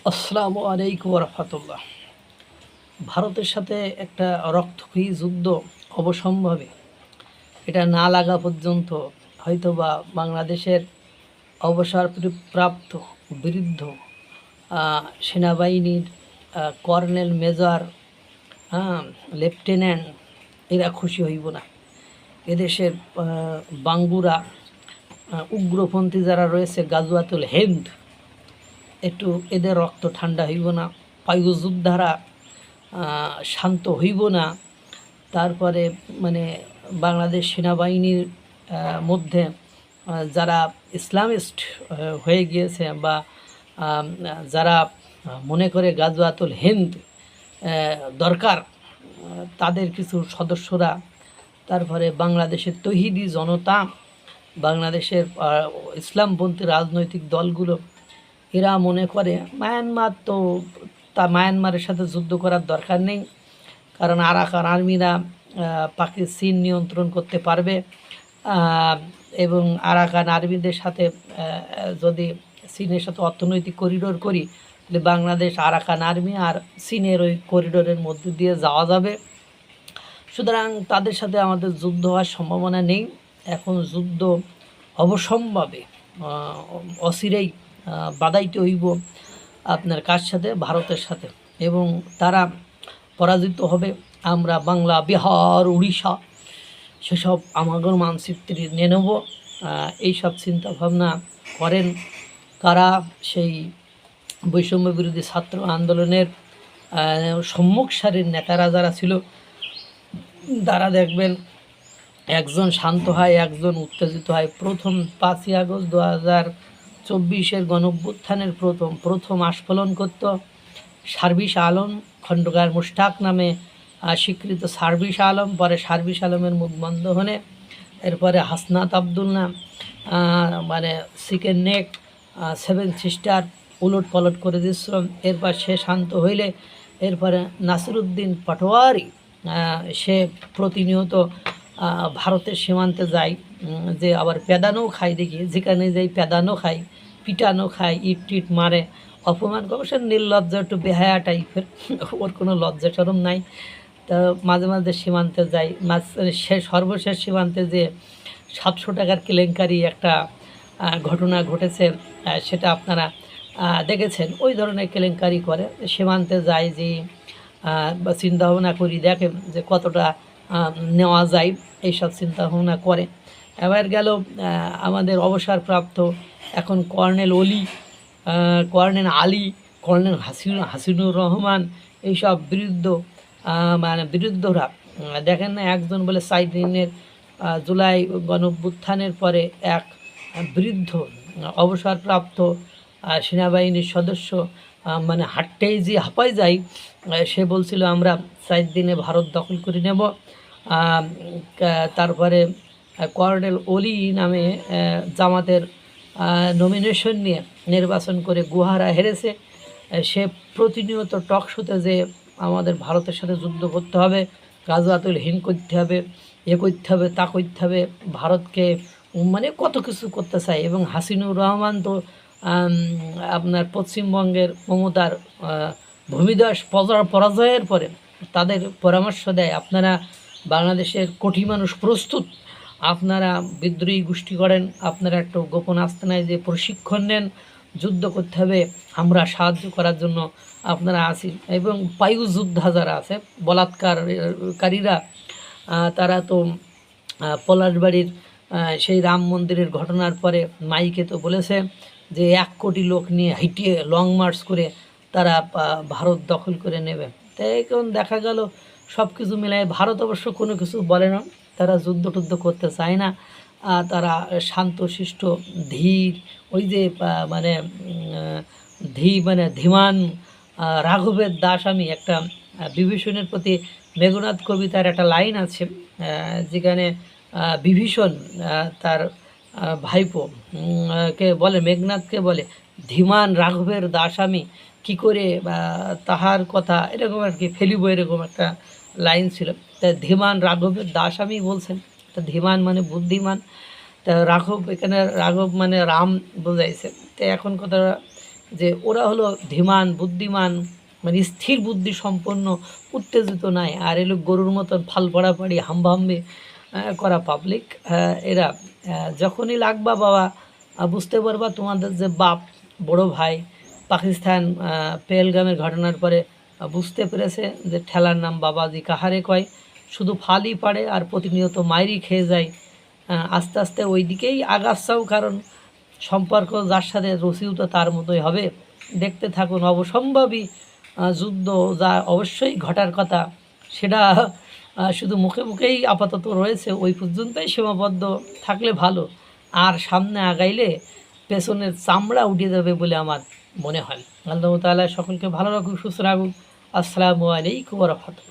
আসসালামু আলাইকুম রহমতুল্লাহ। ভারতের সাথে একটা রক্তক্ষয়ী যুদ্ধ অবশ্যম্ভাবী। এটা না লাগা পর্যন্ত হয়তোবা বাংলাদেশের অবসরপ্রাপ্ত বৃদ্ধ সেনাবাহিনীর কর্নেল, মেজর, হ্যাঁ, লেফটেন্যান্ট এরা খুশি হইব না। এদেশের বাঙ্গুরা উগ্রপন্থী যারা রয়েছে, গাজওয়াতুল হিন্দ, একটু এদের রক্ত ঠান্ডা হইব না। পায়ুযোদ্ধারা শান্ত হইব না। তারপরে মানে বাংলাদেশ সেনাবাহিনীর মধ্যে যারা ইসলামিস্ট হয়ে গিয়েছে বা যারা মনে করে গাজওয়াতুল হিন্দ দরকার, তাদের কিছু সদস্যরা, তারপরে বাংলাদেশের তৌহিদি জনতা, বাংলাদেশের ইসলামপন্থী রাজনৈতিক দলগুলো, এরা মনে করে মায়ানমার তো মায়ানমারের সাথে যুদ্ধ করার দরকার নেই, কারণ আরাকান আর্মিরা চীন নিয়ন্ত্রণ করতে পারবে, এবং আরাকান আর্মিদের সাথে যদি চীনের সাথে অর্থনৈতিক করিডোর করি, তাহলে বাংলাদেশ, আরাকান আর্মি আর চীনের ওই করিডোরের মধ্যে দিয়ে যাওয়া যাবে। সুতরাং তাদের সাথে আমাদের যুদ্ধ হওয়ার সম্ভাবনা নেই। এখন যুদ্ধ অবশ্যম্ভাবী, অচিরেই বাধাইতে হইব আপনার কার সাথে, ভারতের সাথে, এবং তারা পরাজিত হবে। আমরা বাংলা, বিহার, উড়িষ্যা সেসব আমাগর মানচিত্রে নিয়ে নেব। এইসব চিন্তাভাবনা করেন কারা? সেই বৈষম্য বিরোধী ছাত্র আন্দোলনের সম্মুখ সারির নেতারা যারা ছিল, তারা দেখবেন একজন শান্ত হয়, একজন উত্তেজিত হয়। প্রথম 5ই আগস্ট 2024-এর গণঅভ্যুত্থানের প্রথম আস্ফলন করত সার্ভিস আলম, খণ্ডকার মুশতাক নামে স্বীকৃত সার্ভিস আলম। পরে সার্ভিস আলমের মুখ বন্ধ হলে এরপরে হাসনাত আবদুল্লাহ, মানে চিকেন নেক, 7 সিস্টার উলট পালট করে দিচ্ছিল। এরপর সে শান্ত হইলে এরপরে নাসিরুদ্দিন পাটোয়ারি, সে প্রতিনিয়ত ভারতের সীমান্তে যায়, যে আবার পেদানো খায়, দেখি যেখানে যাই পেদানো খাই, পিটানো খায়, ইট টিট মারে, অপমান করে। সে নির্লজ্জা, একটু বেহায়া টাইপের, ওর কোনো লজ্জা সরম নাই। তা মাঝে মাঝে সীমান্তে যাই, সর্বশেষ সীমান্তে যে 700 টাকার কেলেঙ্কারি একটা ঘটনা ঘটেছে, সেটা আপনারা দেখেছেন। ওই ধরনের কেলেঙ্কারি করে সীমান্তে যায়, যে চিন্তাভাবনা করি, দেখেন যে কতটা নেওয়া যায়, এইসব চিন্তাভাবনা করে। এবার গেল আমাদের অবসরপ্রাপ্ত এখন কর্নেল অলি, কর্নেল আলী, কর্নেল হাসিনুর রহমান, এইসব বিরুদ্ধরা দেখেন না, একজন বলে সাইদিনের জুলাই গণঅভ্যুত্থানের পরে এক বৃদ্ধ অবসরপ্রাপ্ত সেনাবাহিনীর সদস্য, মানে হাঁটতেই যে হাঁপায় যায়, সে বলছিল আমরা 4 দিনে ভারত দখল করে নেব। তারপরে কর্নেল অলি নামে জামাতের নমিনেশন নিয়ে নির্বাচন করে গুহারা হেরেছে। সে প্রতিনিয়ত টক শোতে যে আমাদের ভারতের সাথে যুদ্ধ করতে হবে, গাজওয়াতুল হিন্দ করতে হবে, করতে হবে, তা করতে হবে, ভারতকে মানে কত কিছু করতে চায়। এবং হাসিনুর রহমান তো আপনার পশ্চিমবঙ্গের মমতার ভূমিধস পরাজয়ের পরে তাদের পরামর্শ দেয়, আপনারা বাংলাদেশের কোটি মানুষ প্রস্তুত, আপনারা বিদ্রোহী গোষ্ঠী করেন, আপনারা একটু গোপন আস্তানায় যে প্রশিক্ষণ নেন, যুদ্ধ করতে হবে, আমরা সাহায্য করার জন্য আপনারা আছি। এবং পায়ু যোদ্ধা যারা আছে, বলাৎকারীরা, তারা তো পলাশবাড়ির সেই রাম মন্দিরের ঘটনার পরে মাইকে তো বলেছে যে 1 কোটি লোক নিয়ে হিটিয়ে লং মার্চ করে তারা ভারত দখল করে নেবে। তাই এখন দেখা গেল সব কিছু মিলায় ভারত অবশ্য কোনো কিছু বলে না, তারা যুদ্ধ টুদ্ধ করতে চায় না, তারা শান্তশিষ্ট ধীর, ওই যে মানে ধীমান রাঘবের দাস। আমি একটা বিভীষণের প্রতি মেঘনাদ কবিতার একটা লাইন আছে, যেখানে বিভীষণ তার ভাইপো কে বলে, মেঘনাদকে বলে, ধীমান রাঘবের দাস আমি, কী করে তাহার কথা, এরকম আর কি ফেলিব, এরকম একটা লাইন ছিল। তা ধীমান রাঘবের দাস আমি বলছেন, তা ধীমান মানে বুদ্ধিমান, তা রাঘব, এখানে রাঘব মানে রাম বোঝাইছে। তো এখন কথা যে ওরা হলো ধীমান বুদ্ধিমান, মানে স্থির বুদ্ধি সম্পন্ন, উত্তেজিত নাই। আর এলো গরুর মতন ফাল পড়াপাড়ি হাম্বাহাম্বি করা পাবলিক। এরা যখনই লাগবা বাবা বুঝতে পারবা তোমাদের যে বাপ বড় ভাই পাকিস্তান পেহেলগামের ঘটনার পরে বুঝতে পেরেছে যে ঠেলার নাম বাবাজি কাহারে কয়, শুধু ফালই পাড়ে আর প্রতিনিয়ত মাইরি খেয়ে যায়। আস্তে আস্তে ওই দিকেই আগাচ্ছাও, কারণ সম্পর্ক যার সাথে রসিও তো তার মতোই হবে। দেখতে থাকুন, অবসম্ভাবী যুদ্ধ যা অবশ্যই ঘটার কথা, সেটা শুধু মুখে মুখেই আপাতত রয়েছে, ওই পর্যন্তই সীমাবদ্ধ থাকলে ভালো। আর সামনে আগাইলে পেছনের চামড়া উঠে যাবে বলে আমার মনে হয়। আল্লাহ তাআলা সকলকে ভালো রাখুক, সুস্থ রাখুক। আসসালামু আলাইকুম ওয়া রাহমাতুল্লাহ।